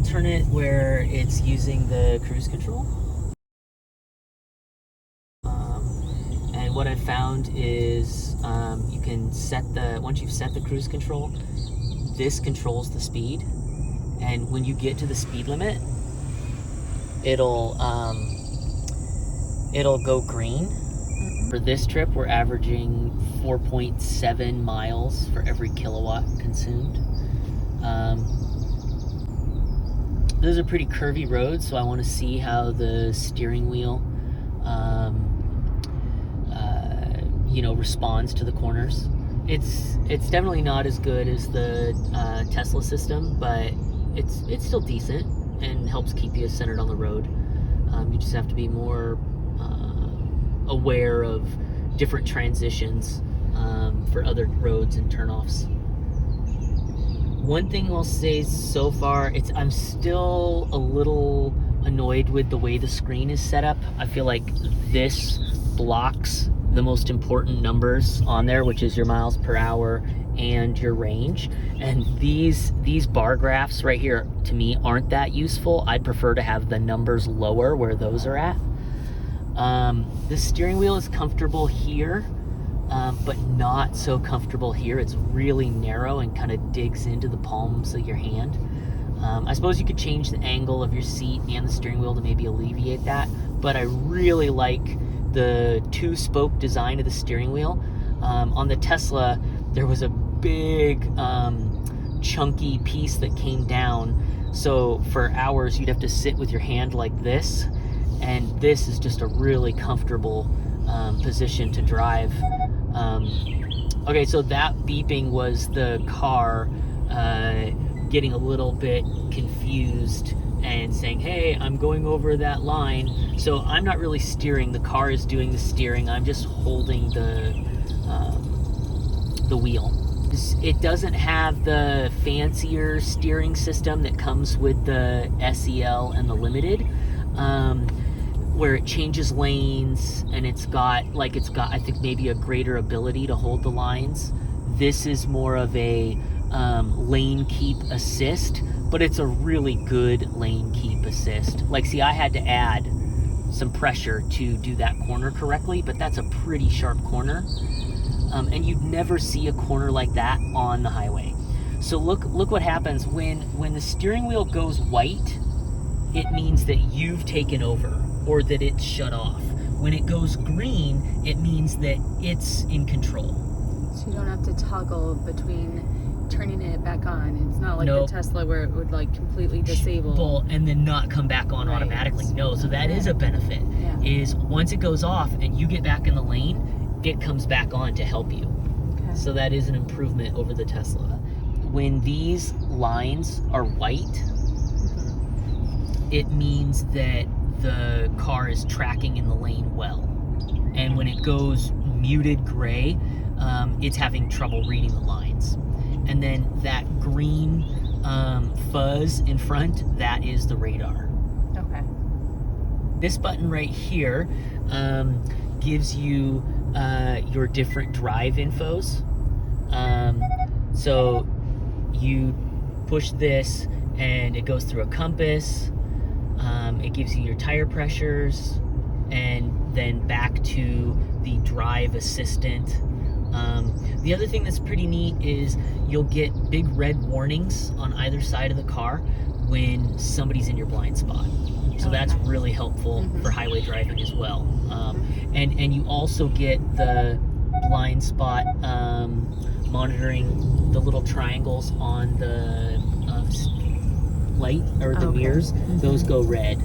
I'll turn it where it's using the cruise control. And what I've found is you can set once you've set the cruise control, this controls the speed. And when you get to the speed limit, it'll go green. For this trip, we're averaging 4.7 miles for every kilowatt consumed. Those are pretty curvy roads, so I want to see how the steering wheel responds to the corners. It's definitely not as good as the Tesla system, but it's still decent and helps keep you centered on the road. You just have to be more aware of different transitions for other roads and turnoffs. One thing I'll say so far, I'm still a little annoyed with the way the screen is set up. I feel like this blocks the most important numbers on there, which is your miles per hour and your range. And these bar graphs right here, to me, aren't that useful. I'd prefer to have the numbers lower where those are at. The steering wheel is comfortable here, but not so comfortable here. It's really narrow and kind of digs into the palms of your hand. I suppose you could change the angle of your seat and the steering wheel to maybe alleviate that, but I really like the two-spoke design of the steering wheel. On the Tesla, there was a big chunky piece that came down, so for hours you'd have to sit with your hand like this, and this is just a really comfortable position to drive. Okay, so that beeping was the car getting a little bit confused and saying, hey, I'm going over that line. So I'm not really steering, the car is doing the steering, I'm just holding the wheel. It doesn't have the fancier steering system that comes with the SEL and the Limited, where it changes lanes and it's got I think maybe a greater ability to hold the lines. This is more of a lane keep assist, but it's a really good lane keep assist. Like, see, I had to add some pressure to do that corner correctly, but that's a pretty sharp corner. And you'd never see a corner like that on the highway. So look what happens when the steering wheel goes white, it means that you've taken over or that it's shut off. When it goes green, it means that it's in control. So you don't have to toggle between turning it back on. It's not like Nope. the Tesla where it would like completely disable And then not come back on automatically. No, so that is a benefit. Yeah. Is once it goes off and you get back in the lane, it comes back on to help you. Okay. So that is an improvement over the Tesla. When these lines are white, it means that the car is tracking in the lane well. And when it goes muted gray, it's having trouble reading the lines. And then that green fuzz in front, that is the radar. Okay. This button right here gives you your different drive infos. So you push this and it goes through a compass. It gives you your tire pressures, and then back to the drive assistant. The other thing that's pretty neat is you'll get big red warnings on either side of the car when somebody's in your blind spot. So that's really helpful for highway driving as well. And you also get the blind spot monitoring, the little triangles on the light or the mirrors. Those go red.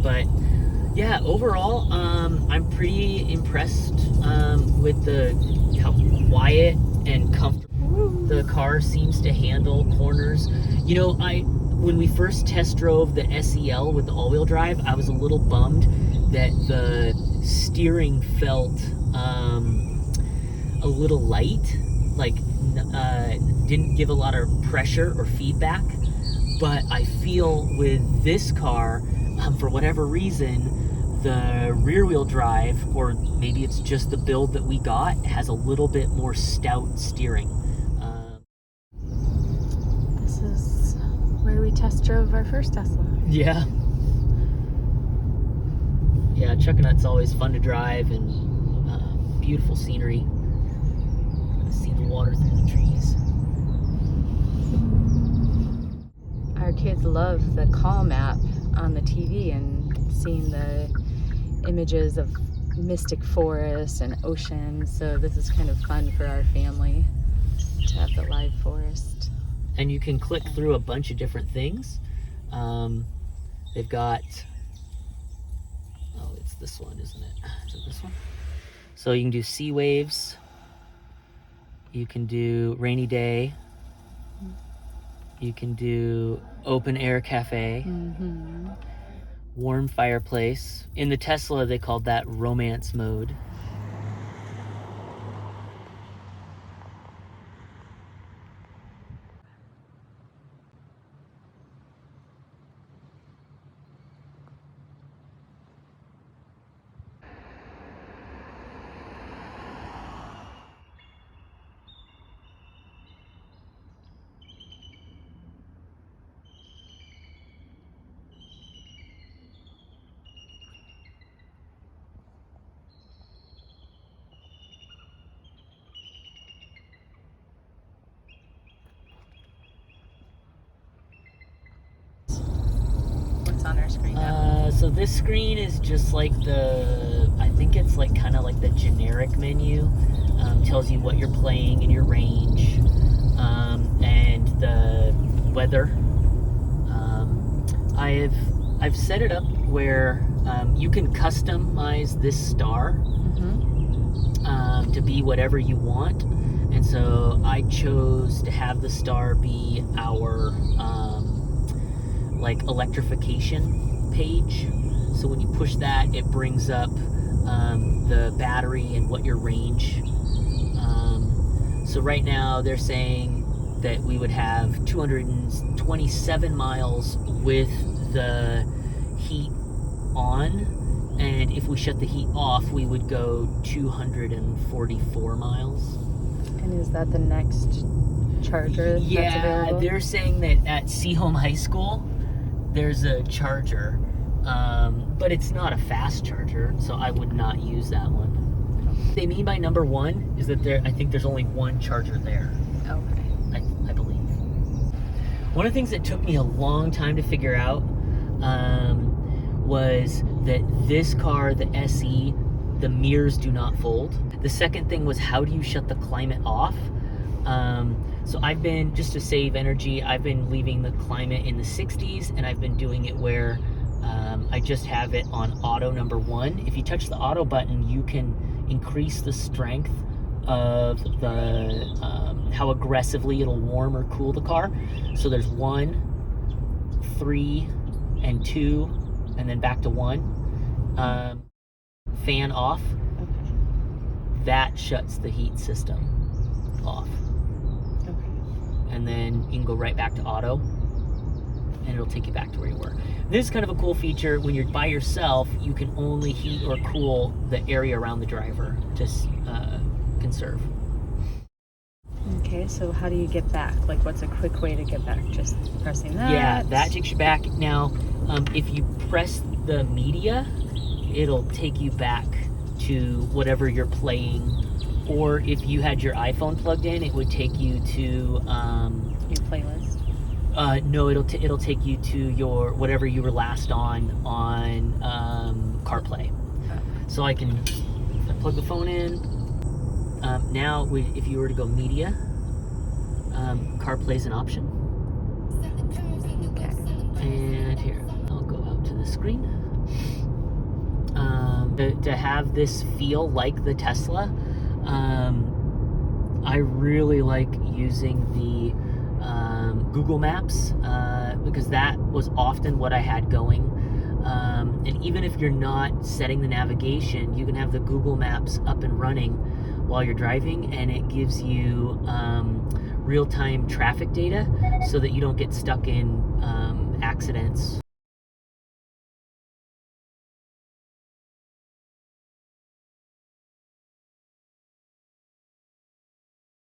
But yeah, overall, I'm pretty impressed with how quiet and comfortable the car seems to handle corners. You know, when we first test drove the SEL with the all-wheel drive, I was a little bummed that the steering felt a little light, like didn't give a lot of pressure or feedback. But I feel with this car, for whatever reason, the rear wheel drive, or maybe it's just the build that we got, has a little bit more stout steering. test drove our first Tesla. Yeah. Yeah, Chuckanut's always fun to drive and beautiful scenery. See the water through the trees. Our kids love the call map on the TV and seeing the images of mystic forests and ocean. So this is kind of fun for our family to have the live forest. And you can click through a bunch of different things. They've got, oh, it's this one, isn't it? Is it this one? So you can do sea waves. You can do rainy day. You can do open air cafe. Mm-hmm. Warm fireplace. In the Tesla, they called that romance mode. What's on our screen now? So this screen is just like I think it's like kind of like the generic menu. Tells you what you're playing and your range, and the weather. I've set it up where you can customize this star to be whatever you want. And so I chose to have the star be our like electrification page. So when you push that, it brings up the battery and what your range. So right now they're saying that we would have 227 miles with the heat on, and if we shut the heat off, we would go 244 miles. And is that the next charger that's available? They're saying that at Seaholm High School there's a charger, but it's not a fast charger, so I would not use that one. What they mean by number one is that I think there's only one charger there. Okay. I believe. One of the things that took me a long time to figure out was that this car, the SE, the mirrors do not fold. The second thing was, how do you shut the climate off? So I've been, just to save energy, I've been leaving the climate in the 60s, and I've been doing it where I just have it on auto number one. If you touch the auto button, you can increase the strength of the how aggressively it'll warm or cool the car. So there's 1, 3, and 2, and then back to 1. Fan off. Okay. That shuts the heat system off. Okay. And then you can go right back to auto, and it'll take you back to where you were. This is kind of a cool feature. When you're by yourself, you can only heat or cool the area around the driver to conserve. Okay, so how do you get back? Like, what's a quick way to get back? Just pressing that? Yeah, that takes you back. Now, if you press the media, it'll take you back to whatever you're playing. Or if you had your iPhone plugged in, it would take you to Your playlist? No, it'll take you to your whatever you were last on CarPlay. Oh. So I plug the phone in. Now, if you were to go media, CarPlay's an option. Okay. And here, I'll go out to the screen. To have this feel like the Tesla, I really like using the Google Maps, because that was often what I had going. And even if you're not setting the navigation, you can have the Google Maps up and running while you're driving, and it gives you real-time traffic data so that you don't get stuck in accidents